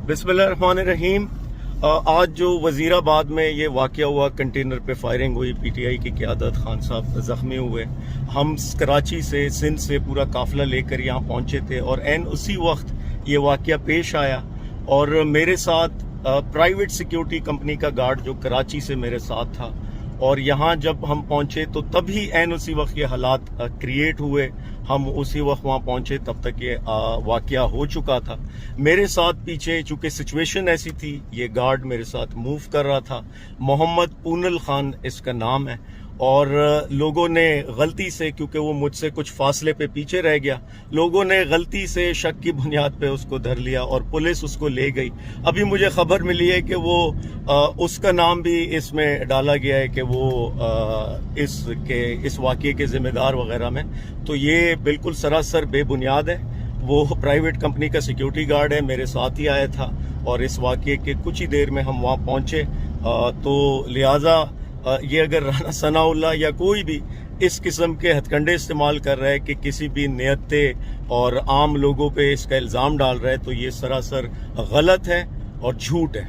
बिस्मिल्लाहिर्रहमानिर्रहीम। आज जो वजीराबाद में ये वाक़या हुआ, कंटेनर पे फायरिंग हुई, पीटीआई की क़यादत, खान साहब ज़ख्मी हुए। हम कराची से, सिंध से पूरा काफ़िला लेकर यहाँ पहुँचे थे और एन उसी वक्त ये वाक़या पेश आया और मेरे साथ प्राइवेट सिक्योरिटी कंपनी का गार्ड जो कराची से मेरे साथ था, और यहाँ जब हम पहुँचे तो तभी एन उसी वक्त ये हालात क्रिएट हुए। हम उसी वक्त वहाँ पहुँचे, तब तक ये वाक़या हो चुका था। मेरे साथ पीछे चूँकि सिचुएशन ऐसी थी, ये गार्ड मेरे साथ मूव कर रहा था। मोहम्मद पूनल खान इसका नाम है, और लोगों ने गलती से, क्योंकि वो मुझसे कुछ फासले पे पीछे रह गया, लोगों ने गलती से शक की बुनियाद पे उसको धर लिया और पुलिस उसको ले गई। अभी मुझे खबर मिली है कि वो उसका नाम भी इसमें डाला गया है कि वो इस वाक़ये के ज़िम्मेदार वगैरह में। तो ये बिल्कुल सरासर बेबुनियाद है। वो प्राइवेट कंपनी का सिक्योरिटी गार्ड है, मेरे साथ ही आया था और इस वाक़ये के कुछ ही देर में हम वहाँ पहुँचे। तो लिहाजा ये अगर राना सनाउल्लाह या कोई भी इस किस्म के हथकंडे इस्तेमाल कर रहा है कि किसी भी नियते और आम लोगों पे इसका इल्ज़ाम डाल रहा है, तो ये सरासर गलत है और झूठ है।